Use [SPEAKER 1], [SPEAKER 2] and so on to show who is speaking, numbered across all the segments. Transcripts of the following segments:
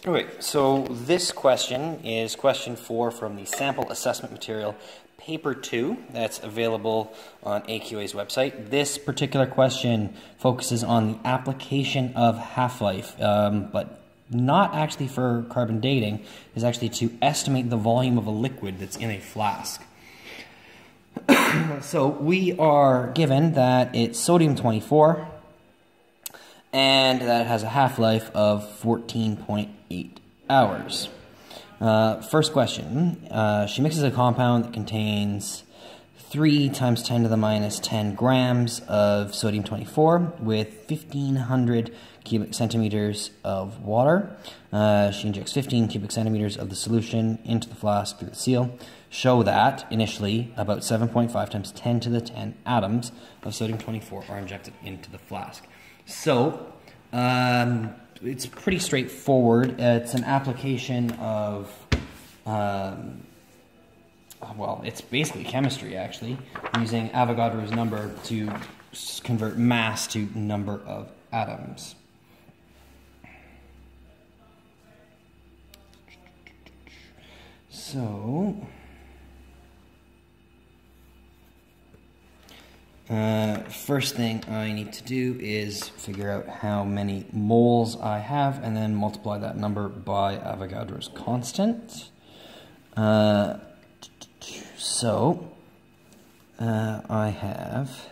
[SPEAKER 1] Okay, so this question is question 4 from the sample assessment material, paper 2, that's available on AQA's website. This particular question focuses on the application of half-life, but not actually for carbon dating, is actually to estimate the volume of a liquid that's in a flask. So we are given that it's sodium-24, and that it has a half-life of 14.8 hours. First question, she mixes a compound that contains 3 times 10 to the minus 10 grams of sodium-24 with 1,500 cubic centimeters of water. She injects 15 cubic centimeters of the solution into the flask through the seal. Show that, initially, about 7.5 times 10 to the 10 atoms of sodium-24 are injected into the flask. So, it's pretty straightforward. It's an application of, well, it's basically chemistry, actually, using Avogadro's number to convert mass to number of atoms. So, first thing I need to do is figure out how many moles I have and then multiply that number by Avogadro's constant. I have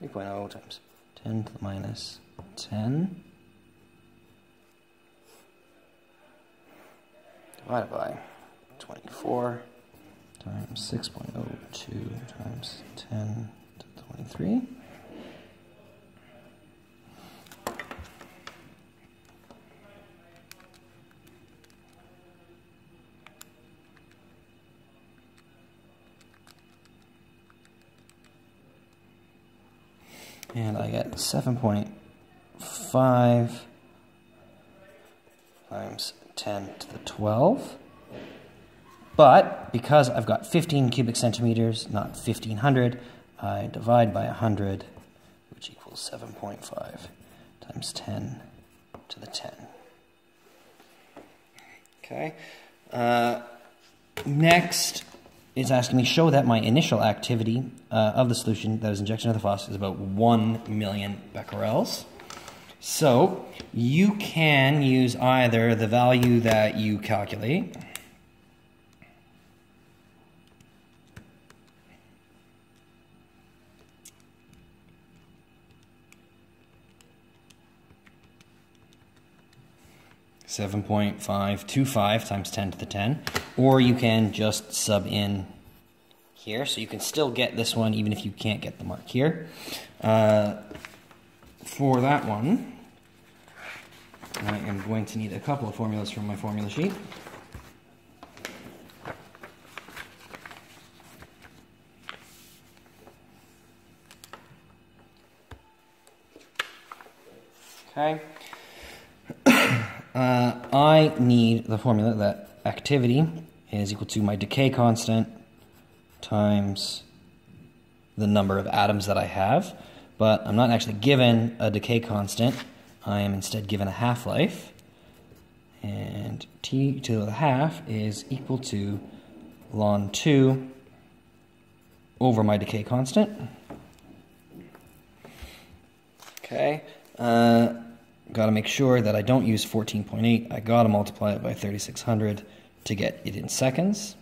[SPEAKER 1] 3.0 times 10 to the minus 10 divided by 24 times 6.02 times 10 to the 23. And I get 7.5 times 10 to the 12. But because I've got 15 cubic centimeters, not 1,500, I divide by 100, which equals 7.5 times 10 to the 10. Okay. Next, it's asking me show that my initial activity of the solution that is injected into the flask is about 1 million becquerels. So you can use either the value that you calculate, (7.525 times 10 to the 10), or you can just sub in here, so you can still get this one even if you can't get the mark here. For that one, I am going to need a couple of formulas from my formula sheet. Okay. I need the formula that activity is equal to my decay constant times the number of atoms that I have, but I'm not actually given a decay constant. I am instead given a half-life, and T to the half is equal to ln 2 over my decay constant. Okay. Got to make sure that I don't use 14.8. I got to multiply it by 3600 to get it in seconds.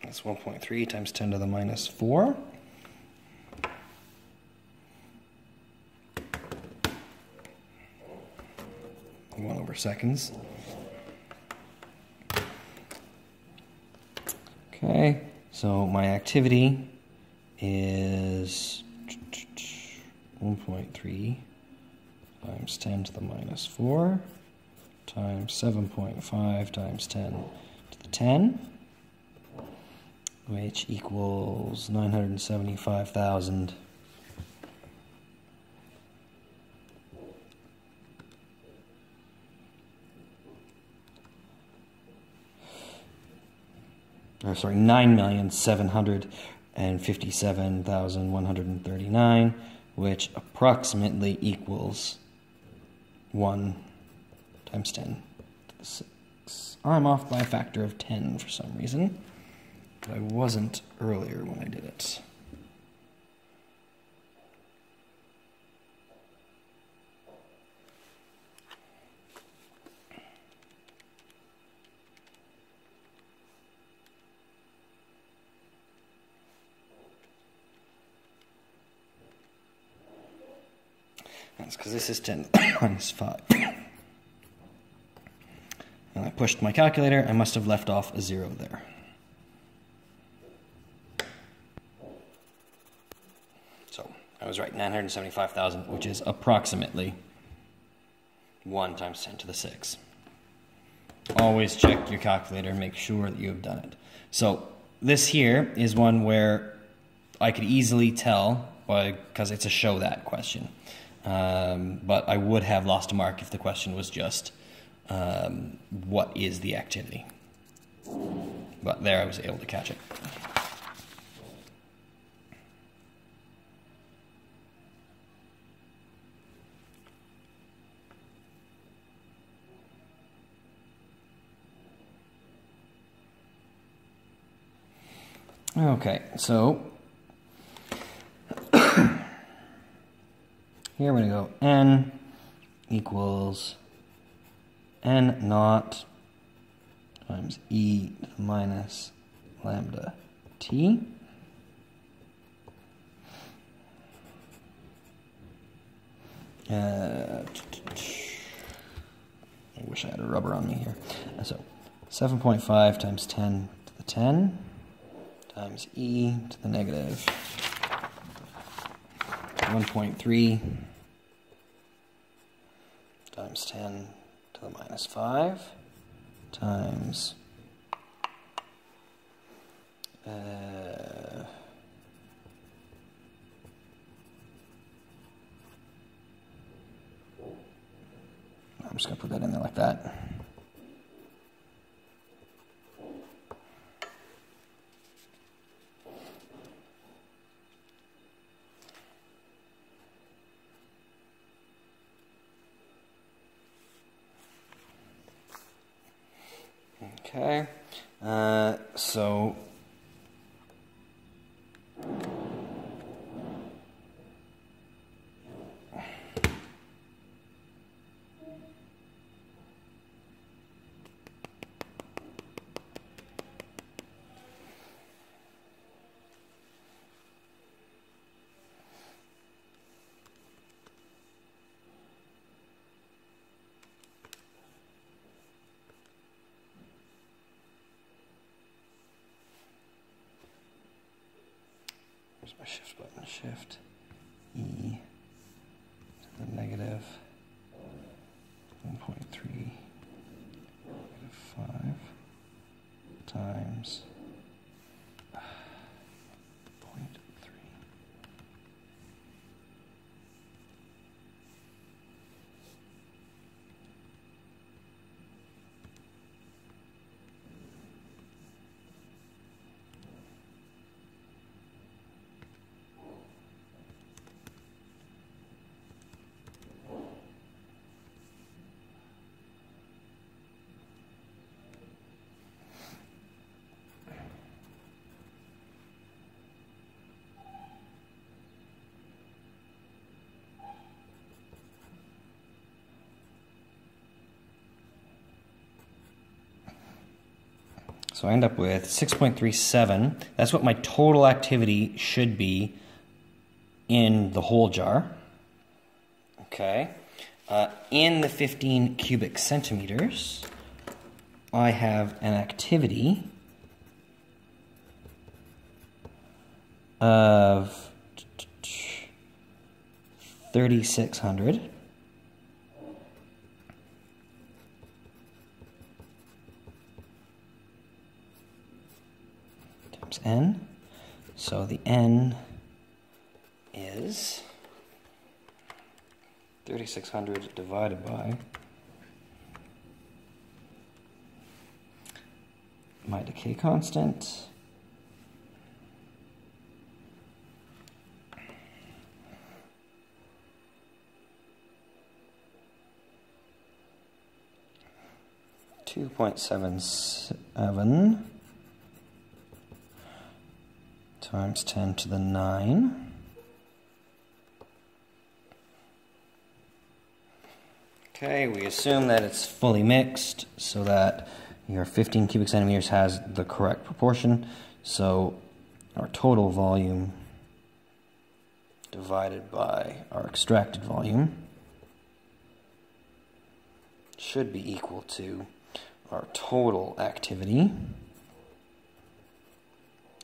[SPEAKER 1] That's 1.3 times 10 to the minus 4. seconds. Okay, so my activity is 1.3 times 10 to the minus 4 times 7.5 times 10 to the 10, which equals 975,000. Sorry, 9,757,139, which approximately equals 1 times 10 to the 6. I'm off by a factor of 10 for some reason, but I wasn't earlier when I did it. That's because this is 10 minus 5. And I pushed my calculator. I must have left off a 0 there. So I was right, 975,000, which is approximately 1 times 10 to the 6. Always check your calculator and make sure that you have done it. So this here is one where I could easily tell, because it's a show that question. But I would have lost a mark if the question was just, what is the activity? But there I was able to catch it. Okay, so here we're going to go n equals n naught times e to the minus lambda t. I wish I had a rubber on me here. So 7.5 times 10 to the 10 times e to the negative 1.3 times 10 to the minus 5 times I'm just going to put that in there like that. Okay, so where's my shift button? Shift E to the negative 1.3 negative 5 times 0.3. So I end up with 6.37. That's what my total activity should be in the whole jar. Okay. In the 15 cubic centimeters, I have an activity of 3,600 times n. So the n is 3,600 divided by my decay constant, (2.77 times 10 to the 9). Okay, we assume that it's fully mixed so that your 15 cubic centimeters has the correct proportion. So our total volume divided by our extracted volume should be equal to our total activity,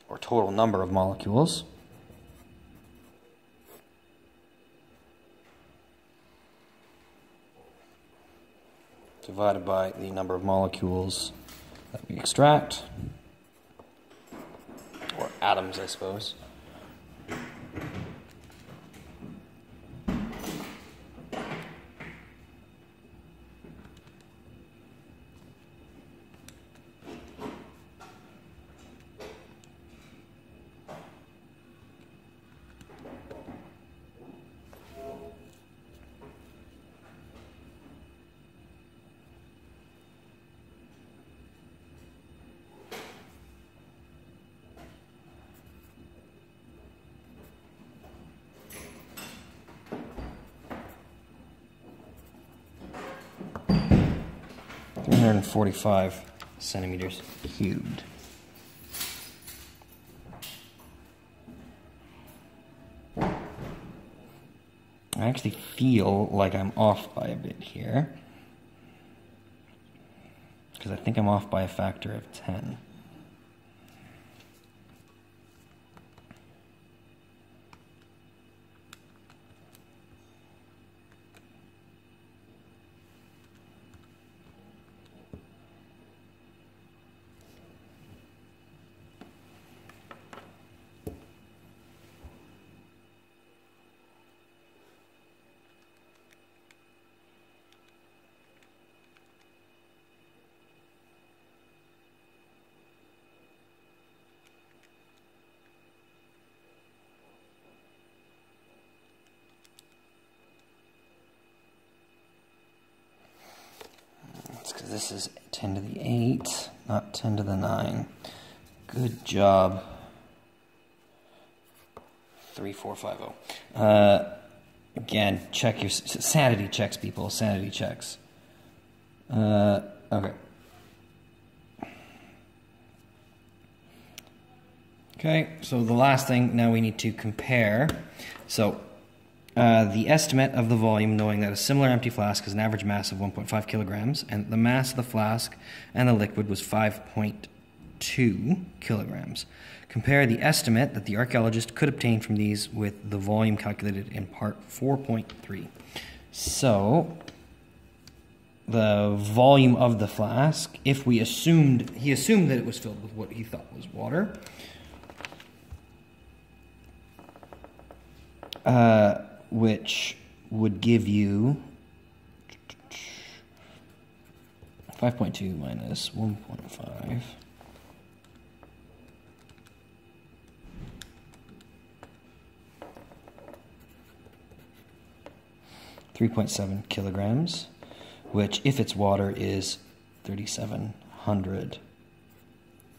[SPEAKER 1] or total number of molecules, divided by the number of molecules that we extract, or atoms, I suppose. And 45 centimeters cubed. I actually feel like I'm off by a bit here, because I think I'm off by a factor of 10. Because this is 10 to the 8, not 10 to the 9. Good job. 3450. Again, check your sanity checks, people. Sanity checks. Okay. Okay, so the last thing, now we need to compare. So, the estimate of the volume, knowing that a similar empty flask has an average mass of 1.5 kilograms, and the mass of the flask and the liquid was 5.2 kilograms. Compare the estimate that the archaeologist could obtain from these with the volume calculated in part 4.3. So, the volume of the flask, if we assumed, he assumed that it was filled with what he thought was water, which would give you 5.2 minus 1.5. 3.7 kilograms, which, if it's water, is 3,700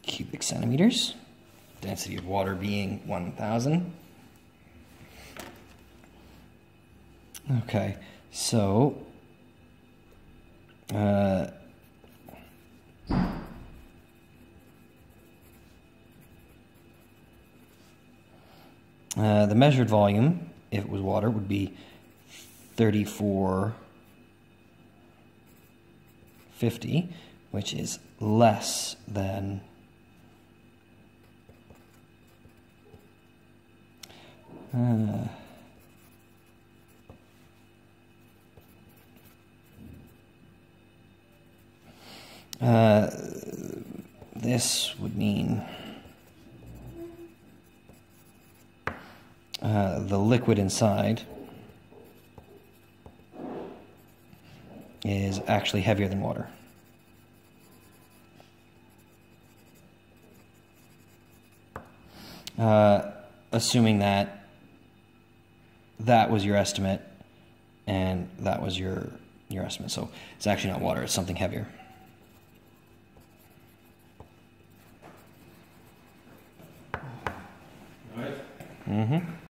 [SPEAKER 1] cubic centimeters. Density of water being 1,000. Okay, so the measured volume, if it was water, would be 3,450, which is less than This would mean the liquid inside is actually heavier than water. Assuming that that was your estimate and that was your estimate. So it's actually not water, it's something heavier.
[SPEAKER 2] Right?
[SPEAKER 1] Mm-hmm.